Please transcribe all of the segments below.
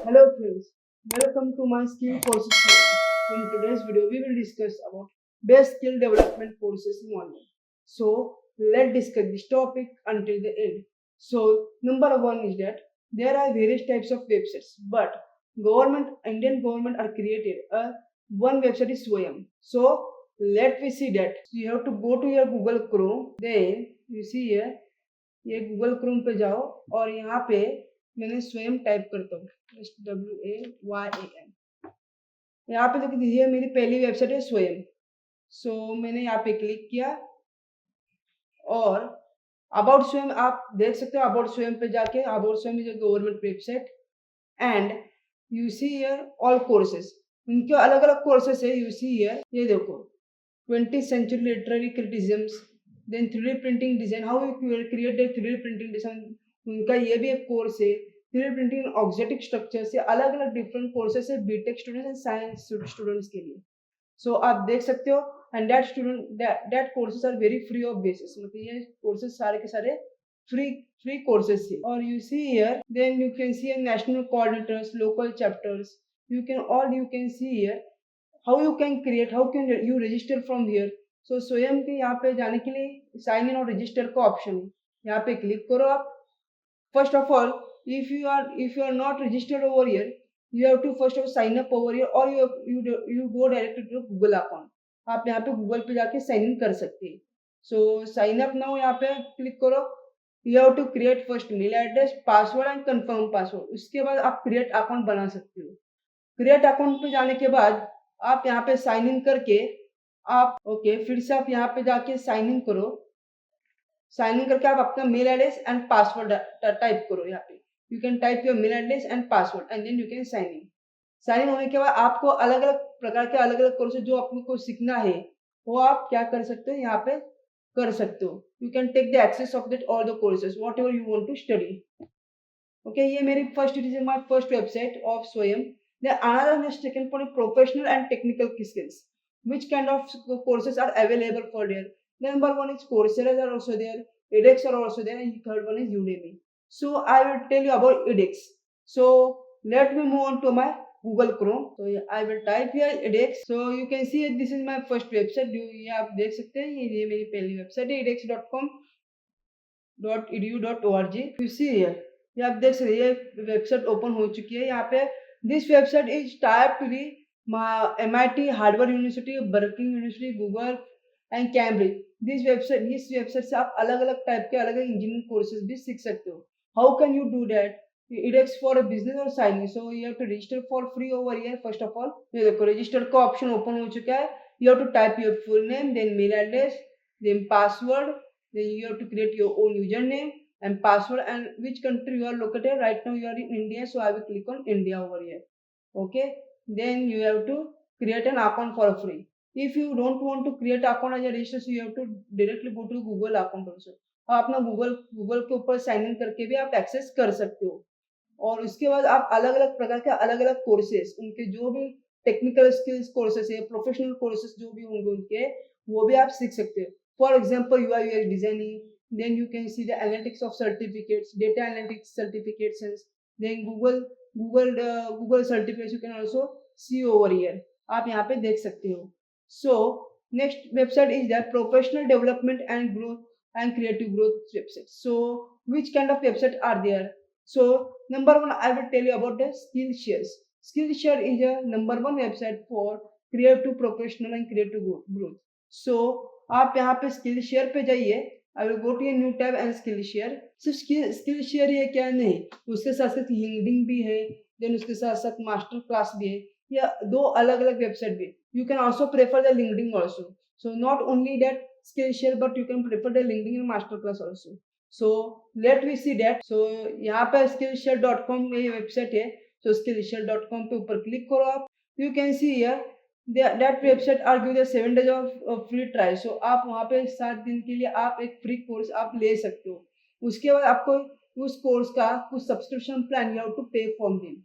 Hello friends, welcome to my skill courses channel. In today's video, we will discuss about best skill development courses in online. So let's discuss this topic until the end. So number one is that there are various types of websites, but Indian government are created. One website is Swayam. So let me see that. You have to go to your Google Chrome. Then you see here, ये Google Chrome पे जाओ और यहाँ पे मैंने स्वयं type करता हूँ SWAYAM। यहाँ पे देखो ये मेरी पहली वेबसाइट है स्वयं। सो मैंने यहाँ पे क्लिक किया और अबाउट स्वयं आप देख सकते हो। अबाउट स्वयं पे जाके अबाउट स्वयं is government website and you see here all courses. उनके अलग अलग कोर्सेज है। यू सी हियर ये देखो 20th century literary criticisms, then 3D printing design, how you create a 3D printing design, उनका ये भी एक कोर्स है। 3D printing ऑब्जेक्टिव स्ट्रक्चर से अलग अलग डिफरेंट कोर्सेस है B Tech students and science students के लिए। सो आप देख सकते हो and that courses are very free of basis, मतलब ये कोर्सेस सारे के सारे फ्री कोर्सेस है। और you see here then you can see national coordinators, local chapters, you can see here how you can create, how can you register from here. So स्वयं के यहाँ पे जाने के लिए साइन इन और रजिस्टर का ऑप्शन है, यहाँ पे क्लिक करो आप। First of all if you are not registered over here, you have to first of all sign up over here or you go directly to Google account. आप यहाँ पे गूगल पे जाके साइन इन कर सकते हैं। सो साइन अप नाउ यहाँ पे क्लिक करो। You have to create first mail address, password and confirm password. उसके बाद आप क्रिएट अकाउंट बना सकते हो। क्रिएट अकाउंट पे जाने के बाद आप यहाँ पे साइन इन करके आप फिर से आप यहाँ पे जाके साइन इन करो। साइन इन करके आप अपना mail address and password type करो। यहाँ पे you can type your mail address and password and then you can sign in. Sign in होने के बाद आपको अलग अलग प्रकार के अलग अलग कोर्सेज जो आपको सीखना है वो आप क्या कर सकते हो, यहाँ पे कर सकते हो। You can take the access of that all the courses whatever you want to study. Okay, ये मेरी my first website of Swayam. Then another has taken for professional and technical skills. Which kind of courses are available for there? Number one is Coursera are also there, edX are also there, and third one is Udemy. So I will tell you about edX. So let me move on to my Google Chrome. So I will type here edX. So you can see this is my first website. ये आप देख सकते हैं, ये मेरी पहली website है edx.com.edu.org. You see here, ये आप देख सकते हैं ये वेबसाइट ओपन हो चुकी है। यहाँ पे This website is tied to the MIT, Harvard University, Berkeley University, Google and Cambridge. इस वेबसाइट से आप अलग अलग टाइप के अलग अलग इंजीनियरिंग कोर्सेज भी सीख सकते हो। How can you do that? edX for business और signing. So you have to register for free over here. First of all ये देखो रजिस्टर का ऑप्शन ओपन हो चुका है। You have to type your full name, then mail address, then password, then you have to create your own user name and password and which country you are located. Right now you are in India, so I will click on India over here. Okay, then you have to create an account for free. If you don't want to create account as a register, so you have to directly go to Google account also. आप अपना Google के ऊपर sign in करके भी आप access कर सकते हो। और उसके बाद आप अलग अलग प्रकार के अलग अलग कोर्सेज, उनके जो भी टेक्निकल स्किल्स कोर्सेज है, प्रोफेशनल कोर्सेज जो भी होंगे उनके, वो भी आप सीख सकते हो। For example UI UX designing, then you can see the analytics of certificates, data analytics certifications, then Google certificates you can also see over here. आप यहाँ पे देख सकते हो। So next website is the professional development and growth and creative growth website. So which kind of website are there? So number one, I will tell you about the Skillshare. Skillshare is a number one website for creative professional and creative growth. So आप यहाँ पे Skillshare पे जाइए। I will go to a new tab and Skillshare. सिर्फ Skillshare ये क्या नहीं, उसके साथ साथ लिंक्डइन भी है, देन उसके साथ साथ मास्टर क्लास भी है। या दो अलग अलग वेबसाइट भी। You can also prefer the LinkedIn also. So not only that Skillshare, but you can prefer the LinkedIn and master class also. So let me see that. So यहाँ पे Skillshare.com ये वेबसाइट है। So Skillshare.com पे ऊपर click करो आप। You can see here that website are give 7 days of free trial. So आप वहाँ पे 7 दिन के लिए आप एक फ्री कोर्स आप ले सकते हो। उसके बाद आपको उस कोर्स का कुछ subscription plan you have to pay for them.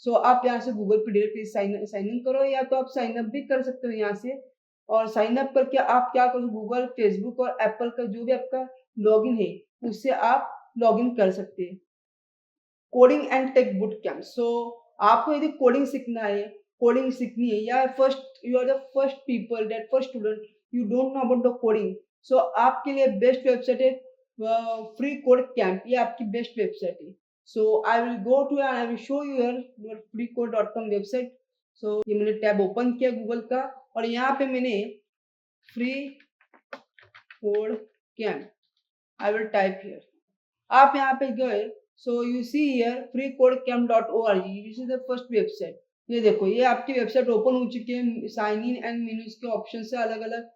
So आप यहाँ से गूगल पे डायरेक्टली साइन इन करो, या तो आप साइन अप भी कर सकते हो यहाँ से। और साइन अप करके आप क्या करो, गूगल, फेसबुक और एप्पल का जो भी आपका लॉगिन है उससे आप लॉगिन कर सकते हैं। Coding and tech boot camp. So आपको यदि कोडिंग सीखना है, कोडिंग सीखनी है, या first you are the first people that first student you don't know about the coding, so आपके लिए बेस्ट वेबसाइट है फ्री कोड कैंप। ये आपकी बेस्ट वेबसाइट है। So I will go to and I will show you your freecode.com website. So ये मैंने tab open किया Google का और यहाँ पे मैंने free code camp, I will type here. आप यहाँ पे गए, so you see here freecodecamp.org, this is the first website. ये देखो, ये आपकी वेबसाइट ओपन हो चुकी है। साइन इन एंड मेन्यूज के ऑप्शन से अलग अलग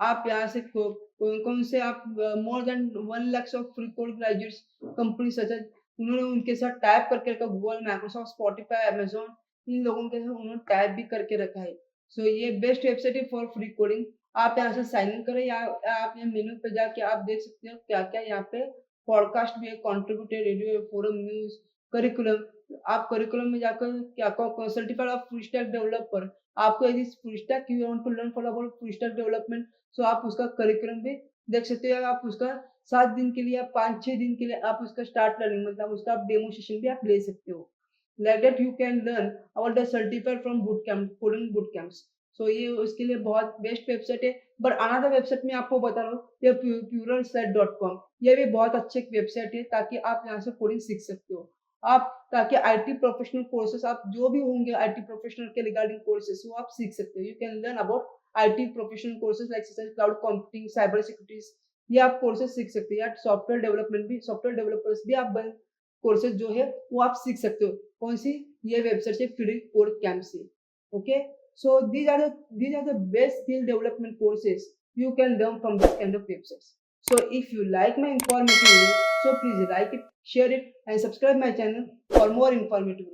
आप यहाँ से कौन कौन से आप more than 1 lakh of free code graduates company such है, उन्होंने उनके साथ टाइप करके रखा। गूगल, माइक्रोसॉफ्ट, स्पॉटिफाई, अमेजोन, इन लोगों के साथ उन्होंने टाइप भी करके रखा है। सो ये बेस्ट वेबसाइट है फॉर फ्री कोडिंग। आप यहाँ से साइन इन करें, या आप यहाँ मेन्यू पे जाके आप देख सकते हो क्या क्या यहाँ पे पॉडकास्ट भी है, contributor, radio, forum, news, curriculum. आप करिकुलम में जाकर क्या certified of full stack developer, आपको यदि full stack you want to learn for about full stack development, so आप उसका करिकुलम भी देख सकते हो। आप उसका 7 दिन के लिए या 5-6 दिन के लिए आप उसका स्टार्ट लर्निंग, मतलब उसका आप डेमो सेशन भी आप ले सकते हो। Like that you can learn about the certified from boot camp, coding boot camps. So ये उसके लिए बहुत बेस्ट वेबसाइट है। बट अनदर वेबसाइट में आपको बता रहा हूँ, ये pluralsight.com, ये भी बहुत अच्छी वेबसाइट है ताकि आप यहाँ से कोडिंग सीख सकते हो। आप ताकि आईटी प्रोफेशनल कोर्सेस आप जो भी होंगे आईटी प्रोफेशनल के रिगार्डिंग कोर्सेस वो आप सीख सकते हो। You can learn about IT professional courses like cloud computing, cyber securities, ये आप कोर्सेस सीख सकते हो। या सॉफ्टवेयर डेवलपमेंट भी, सॉफ्टवेयर डेवलपर्स भी आप कोर्सेज जो है वो आप सीख सकते हो। कौन सी? ये वेबसाइट से फ्री कोड कैंप से। Okay, so these are the best skill development courses you can learn from this kind of websites. So if you like my informative video, so please like it, share it and subscribe my channel for more informative videos.